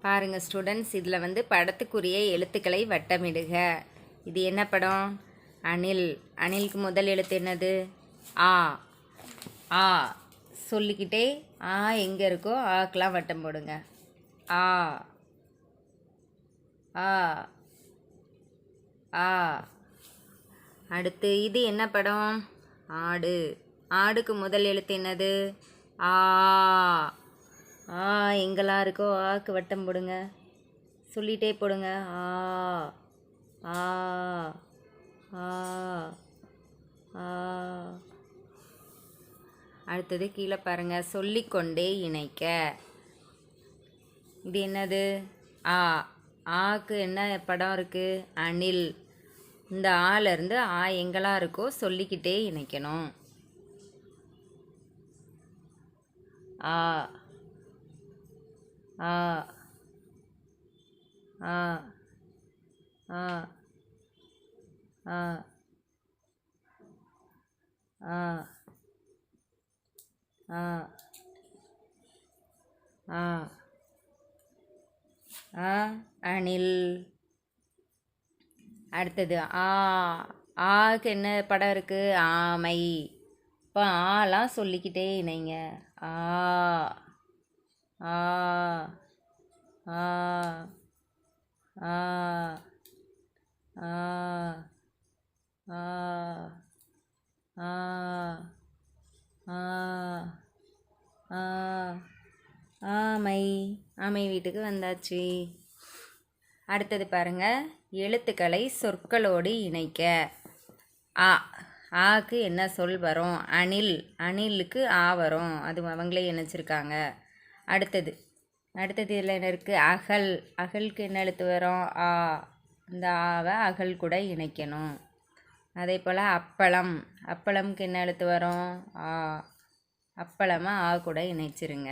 பாருங்கள் ஸ்டூடெண்ட்ஸ், இதில் வந்து படத்துக்குரிய எழுத்துக்களை வட்டமிடுக. இது என்ன படம்? அணில். அணிலுக்கு முதல் எழுத்து என்னது? ஆ. ஆ சொல்லிக்கிட்டே ஆ எங்கே இருக்கோ ஆக்கெலாம் வட்டம் போடுங்க. ஆ. ஆ. ஆ. அடுத்து இது என்ன படம்? ஆடு. ஆடுக்கு முதல் எழுத்து என்னது? ஆ. ஆ எங்கெல்லாம் இருக்கோ ஆக்கு வட்டம் போடுங்க. சொல்லிகிட்டே போடுங்க. ஆ. ஆ. ஆ. ஆ. அடுத்தது கீழே பாருங்கள். சொல்லிக்கொண்டே இணைக்க. இது என்னது? ஆ. ஆக்கு என்ன படம் இருக்குது? அணில். இந்த ஆலேருந்து ஆ எங்கெல்லாம் இருக்கோ சொல்லிக்கிட்டே இணைக்கணும். ஆ. ஆ. ஆ. ஆ. ஆ. ஆ. ஆ. ஆ. ஆ அணில். அடுத்தது ஆ. ஆக்கு என்ன படம் இருக்குது? ஆமை. இப்போ ஆலாம் சொல்லிக்கிட்டே இணைங்க. ஆ. ஆ. ஆ. ஆ. ஆ. ஆ. ஆ. ஆ. ஆ. ஆமை. ஆமை வீட்டுக்கு வந்தாச்சு. அடுத்தது பாருங்க. எழுத்துக்களை சொற்களோடு இணைக்க. ஆ. ஆக்கு என்ன சொல் வரும்? அணில். அணிலுக்கு ஆ வரும். அது அவங்களே இணைச்சிருக்காங்க. அடுத்தது இதில் என்ன இருக்குது? அகல். அகலுக்கு என்ன எழுத்து வரும்? ஆ. இந்த ஆவை அகல் கூட இணைக்கணும். அதே போல் அப்பளம். அப்பளம்க்கு என்ன எழுத்து வரும்? ஆ. அப்பளமாக ஆ கூட இணைச்சிருங்க.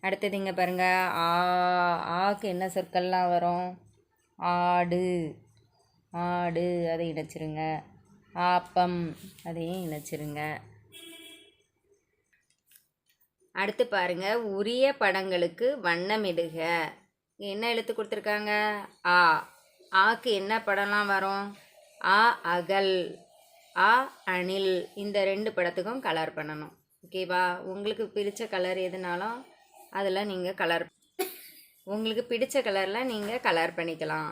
அடுத்தது இங்கே பாருங்கள். ஆ. ஆக்கு என்ன சொற்கள்லாம் வரும்? ஆடு. ஆடு அதை இணைச்சிருங்க. ஆப்பம் அதையும் இணைச்சிருங்க. அடுத்து பாருங்க. உரிய படங்களுக்கு வண்ணமிடுக. என்ன எழுத்து கொடுத்துருக்காங்க? ஆ. ஆக்கு என்ன படம்லாம் வரும்? ஆ அகல். ஆ அணில். இந்த 2 படத்துக்கும் கலர் பண்ணணும். ஓகேவா? உங்களுக்கு பிடிச்ச கலர் எதுனாலும் அதில் நீங்கள் உங்களுக்கு பிடிச்ச கலரில் நீங்கள் கலர் பண்ணிக்கலாம்.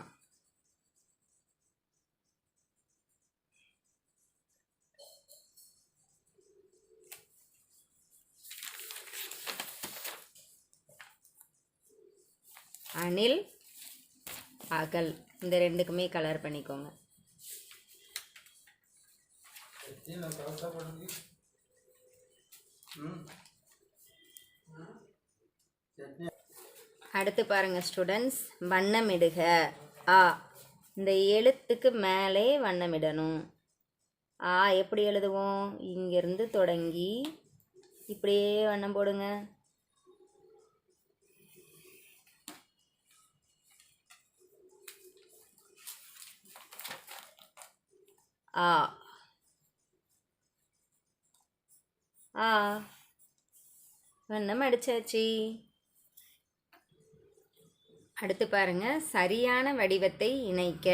அணில், அகல் இந்த 2க்குமே கலர் பண்ணிக்கோங்க. அடுத்து பாருங்கள் ஸ்டூடெண்ட்ஸ், வண்ணமிடுக. ஆ. இந்த எழுத்துக்கு மேலே வண்ணமிடணும். ஆ எப்படி எழுதுவோம்? இங்கேருந்து தொடங்கி இப்படியே வண்ணம் போடுங்க. ஆ. ஆ வண்ணம் அடிச்சாச்சு. அடுத்து பாருங்க. சரியான வடிவத்தை இணைக்க.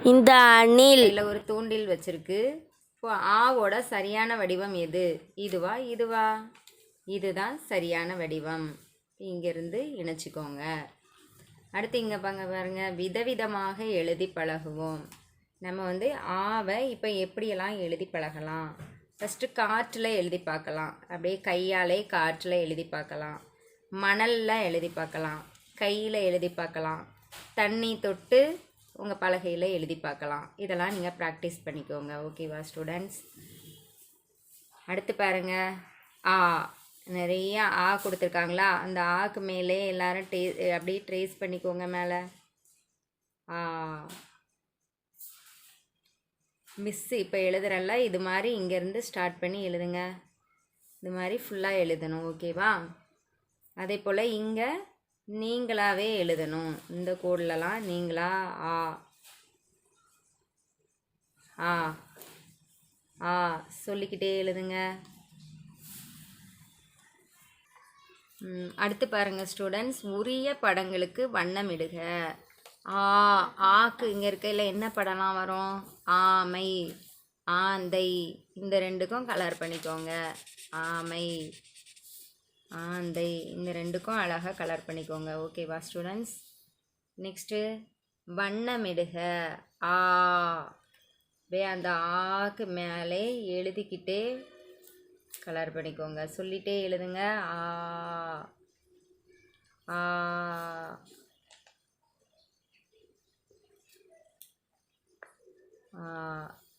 இந்த அணில் இதில் ஒரு தூண்டில் வச்சிருக்கு. இப்போ ஆவோட சரியான வடிவம் எது? இதுவா இதுவா? இதுதான் சரியான வடிவம். இங்கேருந்து இணைச்சிக்கோங்க. அடுத்து இங்கே பாருங்க. விதவிதமாக எழுதி பழகுவோம். நம்ம வந்து ஆவை இப்போ எப்படியெல்லாம் எழுதி பழகலாம்? ஃபஸ்ட்டு காற்றில் எழுதி பார்க்கலாம். அப்படியே கையாலே காற்றில் எழுதி பார்க்கலாம். மணலில் எழுதி பார்க்கலாம். கையில் எழுதி பார்க்கலாம். தண்ணி தொட்டு உங்கள் பலகையில் எழுதி பார்க்கலாம். இதெல்லாம் நீங்கள் ப்ராக்டிஸ் பண்ணிக்கோங்க. ஓகேவா ஸ்டூடெண்ட்ஸ்? அடுத்து பாருங்கள். ஆ. நிறைய ஆ கொடுத்துருக்காங்களா? அந்த ஆக்கு மேலே எல்லோரும் அப்படியே ட்ரேஸ் பண்ணிக்கோங்க மேலே. ஆ. மிஸ்ஸு இப்போ எழுதுறல்ல, இது மாதிரி இங்கேருந்து ஸ்டார்ட் பண்ணி எழுதுங்க. இது மாதிரி ஃபுல்லாக எழுதணும். ஓகேவா? அதே போல் இங்கே நீங்களாகவே எழுதணும். இந்த கோட்லலாம் நீங்களா ஆ. ஆ. ஆ சொல்லிக்கிட்டே எழுதுங்க. அடுத்து பாருங்கள் ஸ்டூடெண்ட்ஸ், உரிய படங்களுக்கு வண்ணமிடுக. ஆக்கு இங்கே இருக்கையில் என்ன படம்லாம் வரும்? ஆமை, ஆந்தை, இந்த ரெண்டுக்கும் கலர் பண்ணிக்கோங்க. ஆமை, ஆந்தை, இந்த ரெண்டுக்கும் அழகாக கலர் பண்ணிக்கோங்க. ஓகேவா ஸ்டூடெண்ட்ஸ்? நெக்ஸ்ட்டு வண்ணமிடுக. அந்த ஆக்கு மேலே எழுதிக்கிட்டே கலர் பண்ணிக்கோங்க. சொல்லிகிட்டே எழுதுங்க.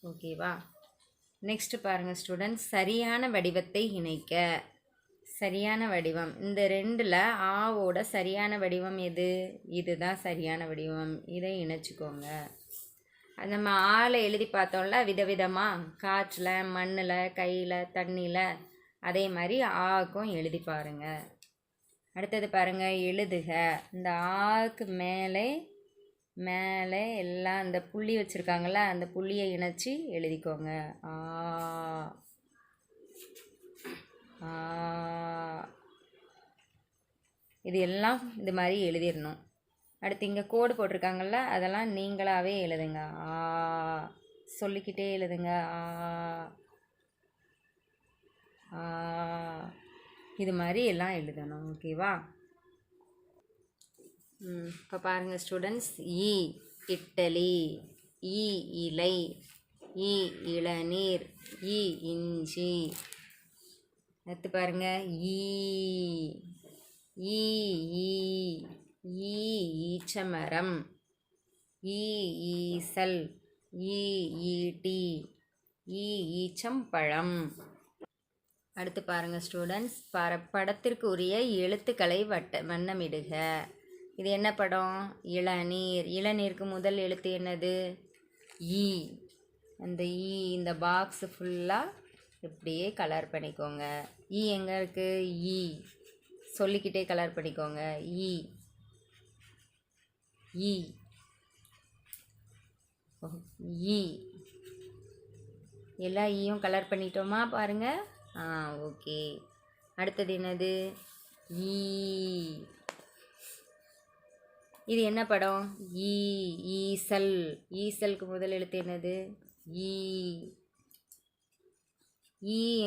ஓகேவா? நெக்ஸ்ட்டு பாருங்கள் ஸ்டூடெண்ட்ஸ், சரியான வடிவத்தை இணைக்க. சரியான வடிவம் இந்த ரெண்டில் ஆவோட சரியான வடிவம் எது? இதுதான் சரியான வடிவம். இதை இணைச்சிக்கோங்க. நம்ம ஆளை எழுதி பார்த்தோம்ல விதவிதமாக, காற்றில், மண்ணில், கையில், தண்ணியில், அதே மாதிரி ஆக்கும் எழுதி பாருங்கள். அடுத்தது பாருங்கள், எழுதுக. இந்த ஆக்கு மேலே மேலே எல்லாம் இந்த புள்ளி வச்சுருக்காங்கள, அந்த புள்ளியை இணைச்சி எழுதிக்கோங்க. இது எல்லாம் இது மாதிரி எழுதிடணும். அடுத்து இங்கே கோடு போட்டிருக்காங்கல்ல, அதெல்லாம் நீங்களாகவே எழுதுங்க. சொல்லிக்கிட்டே எழுதுங்க. இது மாதிரி எல்லாம் எழுதணும். ஓகேவா? இப்போ பாருங்கள் ஸ்டூடெண்ட்ஸ், இட்டலி, இலை, இளநீர், இஞ்சி. அடுத்து பாருங்கள், ஈச்சமரம், ஈசல், ஈட்டி, ஈச்சம்பழம். அடுத்து பாருங்கள் ஸ்டூடெண்ட்ஸ், படத்திற்கு உரிய எழுத்துக்களை வண்ணமிடுக. இது என்ன படம்? இளநீர். இளநீருக்கு முதல் எழுத்து என்னது? ஈ. அந்த இந்த பாக்ஸ் ஃபுல்லாக இப்படியே கலர் பண்ணிக்கோங்க. எங்கே இருக்குது? சொல்லிக்கிட்டே கலர் பண்ணிக்கோங்க. எல்லா ஈயும் கலர் பண்ணிட்டோமா பாருங்கள். ஓகே. அடுத்தது என்னது? இது என்ன படம்? ஈசல். ஈசலுக்கு முதல் எழுத்து என்னது?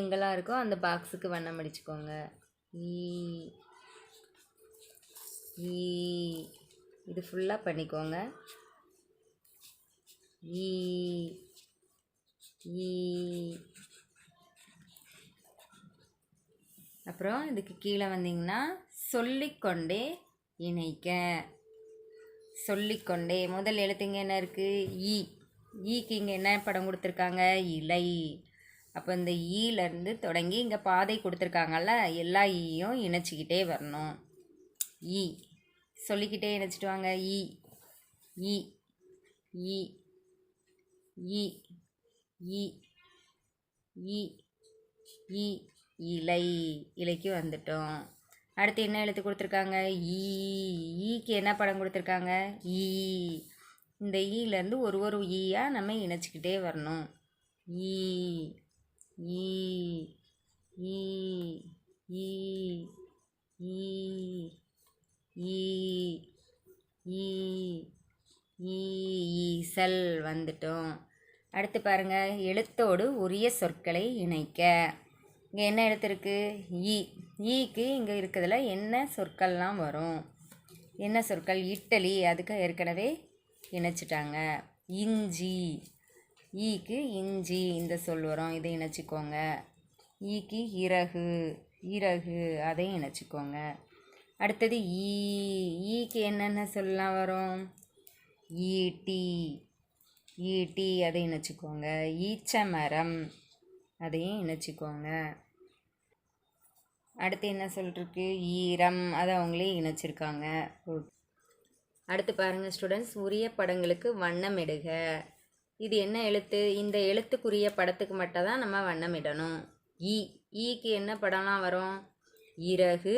எங்கெல்லாம் இருக்கோ அந்த பாக்ஸுக்கு வண்ணம் அடிச்சுக்கோங்க. இது ஃபுல்லாக பண்ணிக்கோங்க. அப்புறம் இதுக்கு கீழே வந்தீங்கன்னா சொல்லிக்கொண்டே இணைக்க. சொல்லிக்கொண்டே முதல் எழுத்துங்க என்ன இருக்குது? ஈக்கு இங்கே என்ன படம் கொடுத்துருக்காங்க? இலை. அப்போ இந்த ஈலேருந்து தொடங்கி இங்கே பாதை கொடுத்துருக்காங்கல்ல, எல்லா ஈயும் இணைச்சிக்கிட்டே வரணும். சொல்லிக்கிட்டே இணைச்சிட்டு வாங்க. இலை. இலைக்கு வந்துட்டோம். அடுத்து என்ன எழுத்து கொடுத்துருக்காங்க? ஈக்கு என்ன படம் கொடுத்துருக்காங்க? இந்த ஈலேருந்து ஒரு ஈயாக நம்ம இணைச்சிக்கிட்டே வரணும். ஈசல் வந்துட்டோம். அடுத்து பாருங்கள், எழுத்தோடு உரிய சொற்களை இணைக்க. இங்கே என்ன எழுத்து இருக்குது? ஈக்கு இங்கே இருக்கிறதுல என்ன சொற்கள்லாம் வரும்? என்ன சொற்கள்? இட்டலி, அதுக்கு ஏற்கனவே இணைச்சிட்டாங்க. இஞ்சி, ஈக்கு இஞ்சி இந்த சொல் வரும், இதை இணைச்சிக்கோங்க. ஈக்கு இறகு, இறகு, அதையும் இணைச்சிக்கோங்க. அடுத்தது ஈக்கு என்னென்ன சொல்லலாம் வரும்? ஈட்டி, ஈட்டி, அதை இணைச்சிக்கோங்க. ஈச்சமரம், அதையும் இணைச்சிக்கோங்க. அடுத்து என்ன சொல்லிருக்கு? ஈரம், அதை அவங்களே இணைச்சிருக்காங்க. அடுத்து பாருங்கள் ஸ்டூடெண்ட்ஸ், உரிய படங்களுக்கு வண்ணமிடுக. இது என்ன எழுத்து? இந்த எழுத்துக்குரிய படத்துக்கு மட்டும் தான் நம்ம வண்ணமிடணும். ஈக்கு என்ன படம்லாம் வரும்? இறகு,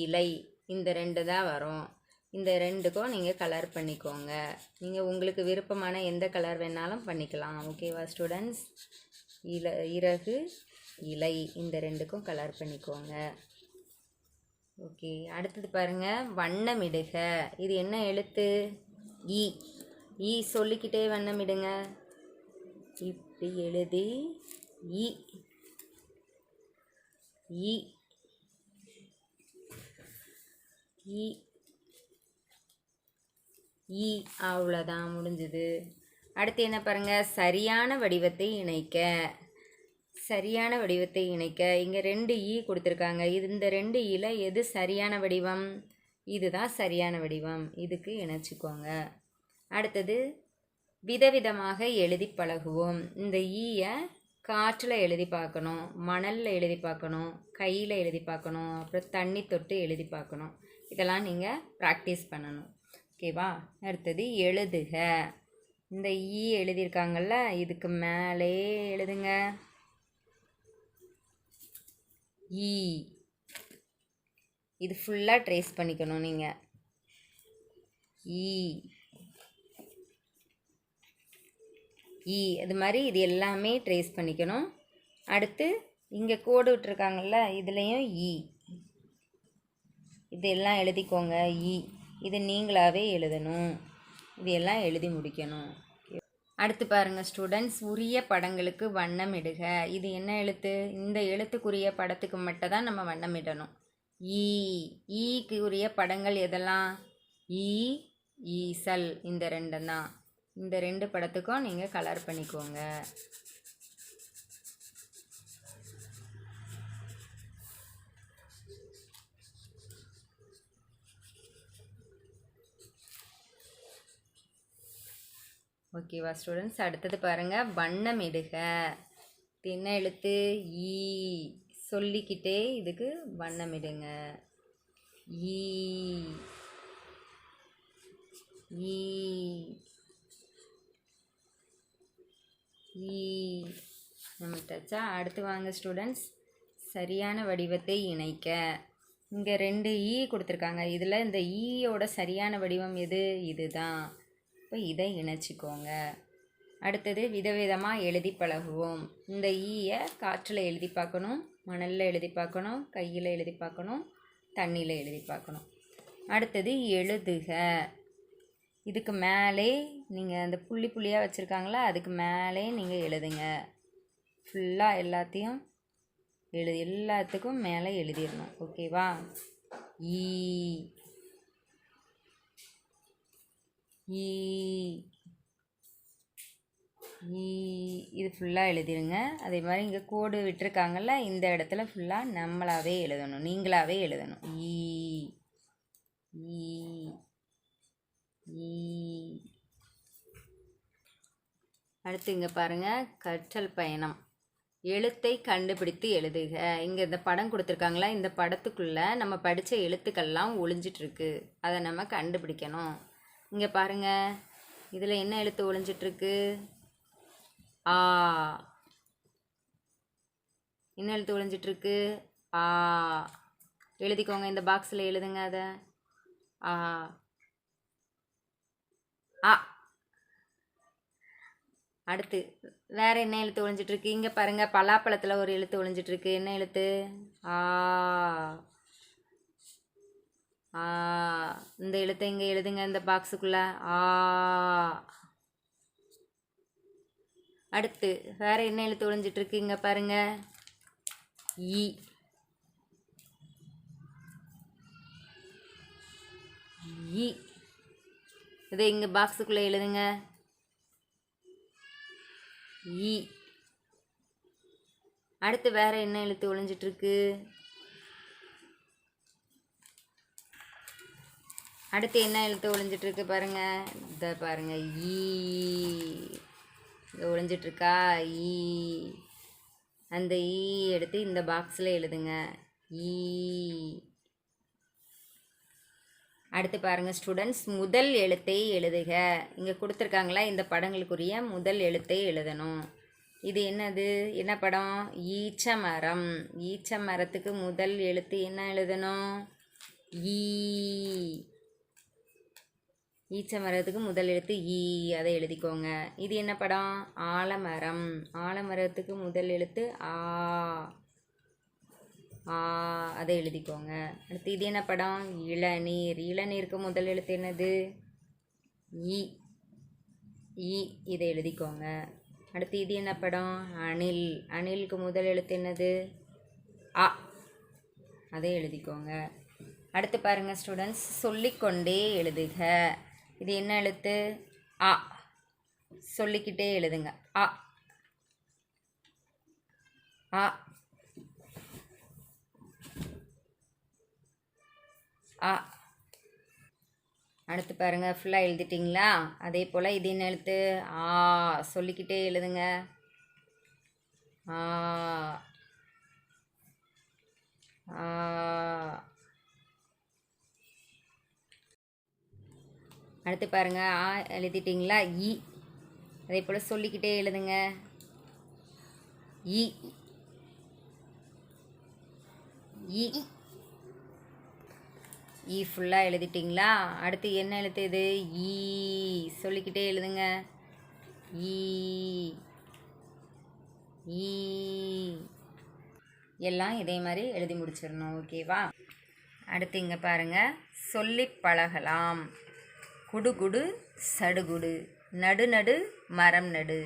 இலை, இந்த ரெண்டு தான் வரும். இந்த ரெண்டுக்கும் நீங்கள் கலர் பண்ணிக்கோங்க. நீங்கள் உங்களுக்கு விருப்பமான எந்த கலர் வேணாலும் பண்ணிக்கலாம். ஓகேவா ஸ்டூடெண்ட்ஸ்? இறகு, இலை, இந்த ரெண்டுக்கும் கலர் பண்ணிக்கோங்க. ஓகே, அடுத்தது பாருங்க, வண்ணமிடுக. இது என்ன எழுத்து? ஈ. ஈ சொல்லிக்கிட்டே வண்ணமிடுங்க. இப்படி எழுதி ஈ ஈ ஈ ஈ. அவ்வளோதான், முடிஞ்சுது. அடுத்து என்ன பாருங்க, சரியான வடிவத்தை இணைக்க. சரியான வடிவத்தை இணைக்க இங்கே 2 ஈ கொடுத்துருக்காங்க. இந்த 2 ஈல எது சரியான வடிவம்? இதுதான் சரியான வடிவம். இதுக்கு இணைச்சிக்கோங்க. அடுத்தது விதவிதமாக எழுதி பழகுவோம். இந்த ஈயை காற்றில் எழுதி பார்க்கணும், மணலில் எழுதி பார்க்கணும், கையில் எழுதி பார்க்கணும், அப்புறம் தண்ணி தொட்டு எழுதி பார்க்கணும். இதெல்லாம் நீங்கள் ப்ராக்டிஸ் பண்ணணும். ஓகேவா? அடுத்தது எழுதுக. இந்த ஈ எழுதியிருக்காங்கல்ல, இதுக்கு மேலே எழுதுங்க. ஈ. இது ஃபுல்லாக ட்ரேஸ் பண்ணிக்கணும் நீங்கள். ஈ ஈ அது மாதிரி இது எல்லாமே ட்ரேஸ் பண்ணிக்கணும். அடுத்து இங்கே கோடு விட்டுருக்காங்கல்ல, இதுலேயும் ஈ. இதெல்லாம் எழுதிக்கோங்க. ஈ இது நீங்களாகவே எழுதணும். இது எல்லாம் எழுதி முடிக்கணும். அடுத்து பாருங்கள் ஸ்டூடெண்ட்ஸ், உரிய படங்களுக்கு வண்ணம் இடுக. இது என்ன எழுத்து? இந்த எழுத்துக்குரிய படத்துக்கு மட்டும் தான் நம்ம வண்ணம் இடணும். ஈ. ஈக்கு உரிய படங்கள் எதெல்லாம்? ஈ, ஈசல். இந்த 2 தான். இந்த 2 படத்துக்கும் நீங்கள் கலர் பண்ணிக்கோங்க. ஓகேவா ஸ்டூடெண்ட்ஸ்? அடுத்தது பாருங்கள், வண்ணமிடுக. இது என்ன எழுத்து? ஈ. சொல்லிக்கிட்டே இதுக்கு வண்ணமிடுங்க. ஈ ஈ ஈ. நம்ம டச்சா. அடுத்து வாங்க ஸ்டூடெண்ட்ஸ், சரியான வடிவத்தை இணைக்க. இங்கே 2 ஈ கொடுத்துருக்காங்க. இதில் இந்த ஈயோட சரியான வடிவம் எது? இதுதான். இப்போ இதை இணைச்சிக்கோங்க. அடுத்தது விதவிதமாக எழுதி பழகுவோம். இந்த ஈயை காற்றில் எழுதி பார்க்கணும், மணலில் எழுதி பார்க்கணும், கையில் எழுதி பார்க்கணும், தண்ணியில் எழுதி பார்க்கணும். அடுத்தது எழுதுக. இதுக்கு மேலே நீங்கள் அந்த புள்ளி புள்ளியாக வச்சுருக்காங்களா, அதுக்கு மேலே நீங்கள் எழுதுங்க. ஃபுல்லாக எல்லாத்தையும் எல்லாத்துக்கும் மேலே எழுதிடணும். ஓகேவா? ஈ ஈ ஈ. இது ஃபுல்லாக எழுதிடுங்க. அதே மாதிரி இங்கே கோடு விட்டுருக்காங்கல்ல, இந்த இடத்துல ஃபுல்லாக நம்மளாகவே எழுதணும், நீங்களாகவே எழுதணும். ஈ ஈ ஈ. அடுத்து இங்கே பாருங்கள், கற்றல் பயணம். எழுத்தை கண்டுபிடித்து எழுதுக. இங்கே இந்த படம் கொடுத்துருக்காங்களா, இந்த படத்துக்குள்ளே நம்ம படித்த எழுத்துக்கள்லாம் ஒளிஞ்சிட்ருக்கு. அதை நம்ம கண்டுபிடிக்கணும். இங்கே பாருங்கள், இதில் என்ன எழுத்து ஒளிஞ்சிட்ருக்கு? ஆ. என்ன எழுத்து ஒளிஞ்சிட்ருக்கு? ஆ. எழுதிக்கோங்க. இந்த பாக்ஸில் எழுதுங்க அதை. ஆ. ஆ. அடுத்து வேறு என்ன எழுத்து ஒளிஞ்சிட்ருக்கு? இங்கே பாருங்கள், பலாப்பழத்தில் ஒரு எழுத்து ஒளிஞ்சிட்ருக்கு. என்ன எழுத்து? ஆ. ஆ. இந்த எழுத்தை இங்கே எழுதுங்க, இந்த பாக்ஸுக்குள்ளே. ஆ. அடுத்து வேறு என்ன எழுத்து ஒளிஞ்சிட்ருக்கு? இங்கே பாருங்கள், ஈ. ஈ. இதை இங்கே பாக்ஸுக்குள்ளே எழுதுங்க. ஈ. அடுத்து வேறு என்ன எழுத்து ஒளிஞ்சிட்ருக்கு? அடுத்து என்ன எழுத்து ஒளிஞ்சிட்ருக்கு பாருங்கள், இதை பாருங்கள், ஈ. இங்கே ஒளிஞ்சிட்ருக்கா? ஈ. அந்த ஈ எடுத்து இந்த பாக்ஸில் எழுதுங்க. ஈ. அடுத்து பாருங்கள் ஸ்டூடெண்ட்ஸ், முதல் எழுத்தை எழுதுக. இங்கே கொடுத்துருக்காங்களா, இந்த படங்களுக்குரிய முதல் எழுத்தை எழுதணும். இது என்னது? என்ன படம்? ஈச்ச மரம். ஈச்ச மரத்துக்கு முதல் எழுத்து என்ன எழுதணும்? ஈ. ஈச்ச மரத்துக்கு முதல் எழுத்து ஈ. அதை எழுதிக்கோங்க. இது என்ன படம்? ஆலமரம். ஆலமரத்துக்கு முதல் எழுத்து ஆ. ஆ அதை எழுதிக்கோங்க. அடுத்து இது என்ன படம்? இளநீர். இளநீருக்கு முதல் எழுத்து என்னது? இ. இ இதை எழுதிக்கோங்க. அடுத்து இது என்ன படம்? அணில். அணிலுக்கு முதல் எழுத்து என்னது? அ. அதை எழுதிக்கோங்க. அடுத்து பாருங்கள் ஸ்டூடெண்ட்ஸ், சொல்லிக்கொண்டே எழுதுக. இது என்ன எழுத்து? அ. சொல்லிக்கிட்டே எழுதுங்க. அ. அ. அ. அடுத்து பாருங்கள், ஃபுல்லாக எழுதிட்டிங்களா? அதே போல் இது என்ன எழுத்து? ஆ. சொல்லிக்கிட்டே எழுதுங்க. ஆ. ஆ. அடுத்து பாருங்கள், ஆ எழுதிட்டிங்களா? இ. அதே போல் சொல்லிக்கிட்டே எழுதுங்க. இ. இ. இ ஃபுல்லாக எழுதிட்டிங்களா? அடுத்து என்ன எழுத்து இது? ஈ. சொல்லிக்கிட்டே எழுதுங்க. ஈ. ஈ. எல்லாம் இதே மாதிரி எழுதி முடிச்சிடணும். ஓகேவா? அடுத்து இங்கே பாருங்கள், சொல்லி பழகலாம். குடுகுடு சடுகுடு, நடு நடு மரம் நடு.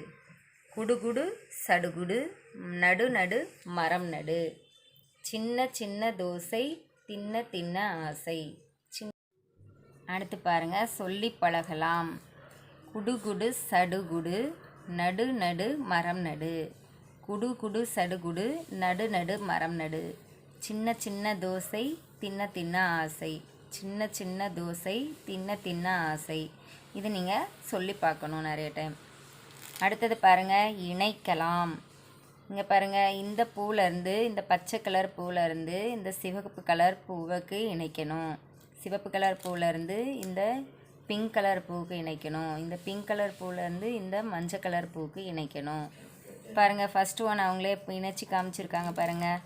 குடுகுடு சடுகுடு, நடு நடு மரம் நடு. சின்ன சின்ன தோசை, தின்ன தின்ன ஆசை. அடுத்து பாருங்கள், சொல்லி பழகலாம். குடுகுடு சடுகுடு, நடு நடு மரம் நடு. குடுகுடு சடுகுடு, நடு நடு மரம் நடு. சின்ன சின்ன தோசை, தின்ன தின்ன ஆசை. சின்ன சின்ன தோசை, தின்ன தின்ன ஆசை. இது நீங்கள் சொல்லி பார்க்கணும் நிறைய டைம். அடுத்தது பாருங்கள், இணைக்கலாம். இங்கே பாருங்கள், இந்த பூவிலேருந்து, இந்த பச்சை கலர் பூவிலேருந்து இந்த சிவப்பு கலர் பூவுக்கு இணைக்கணும். சிவப்பு கலர் பூவிலேருந்து இந்த பிங்க் கலர் பூவுக்கு இணைக்கணும். இந்த பிங்க் கலர் பூவிலேருந்து இந்த மஞ்சள் கலர் பூவுக்கு இணைக்கணும். பாருங்கள், ஃபஸ்ட்டு ஒன் அவங்களே இணைச்சி காமிச்சிருக்காங்க பாருங்கள்.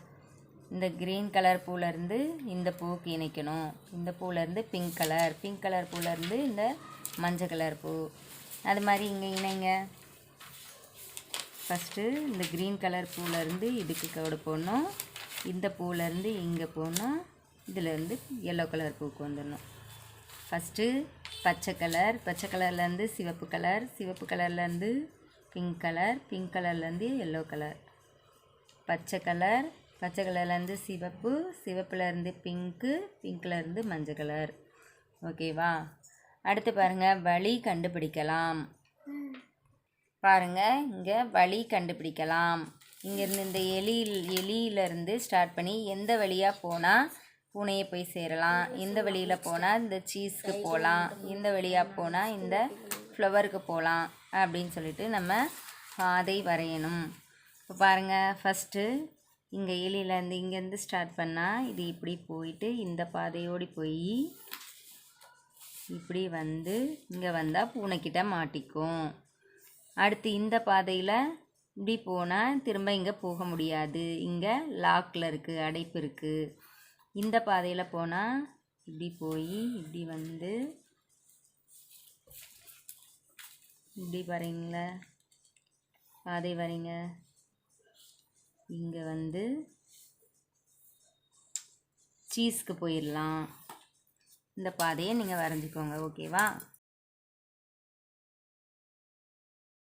இந்த க்ரீன் கலர் பூவிலேருந்து இந்த பூவுக்கு இணைக்கணும். இந்த பூவிலேருந்து பிங்க் கலர் பூவிலேருந்து இந்த மஞ்சள் கலர் பூ. அது மாதிரி இங்கே இணைங்க. ஃபஸ்ட்டு இந்த க்ரீன் கலர் பூவிலேருந்து இதுக்கு கோடு போடணும். இந்த பூவிலேருந்து இங்கே போடணும். இதிலேருந்து எல்லோ கலர் பூவுக்கு வந்துடணும். ஃபஸ்ட்டு பச்சை கலர்லேருந்து சிவப்பு கலர்லேருந்து பிங்க் கலர்லேருந்து எல்லோ கலர். பச்சை கலர்லேருந்து சிவப்புலேருந்து பிங்க்லேருந்து மஞ்சள் கலர். ஓகேவா? அடுத்து பாருங்கள், வழி கண்டுபிடிக்கலாம். பாருங்கள், இங்கே வழி கண்டுபிடிக்கலாம். இங்கேருந்து இந்த எலியிலேருந்து ஸ்டார்ட் பண்ணி எந்த வழியாக போனால் பூனையை போய் சேரலாம், எந்த வழியில் போனால் இந்த சீஸ்க்கு போகலாம், எந்த வழியாக போனால் இந்த ஃப்ளவருக்கு போகலாம் அப்படின்னு சொல்லிட்டு நம்ம அதை வரையணும். இப்போ பாருங்கள், ஃபஸ்ட்டு இங்கே எலியிலேருந்து இங்கேருந்து ஸ்டார்ட் பண்ணால் இது இப்படி போயிட்டு இந்த பாதையோடு போய் இப்படி வந்து இங்கே வந்தால் பூனைக்கிட்ட மாட்டிக்கும். அடுத்து இந்த பாதையில் இப்படி போனால் திரும்ப இங்கே போக முடியாது, இங்கே லாக்கில் இருக்குது, அடைப்பு இருக்குது. இந்த பாதையில் போனால் இப்படி போய் இப்படி வந்து இப்படி வரீங்களா, பாதை வரீங்க, இங்கே வந்து சீஸ்க்கு போயிடலாம். இந்த பாதையை நீங்கள் வரைஞ்சிக்கோங்க. ஓகேவா?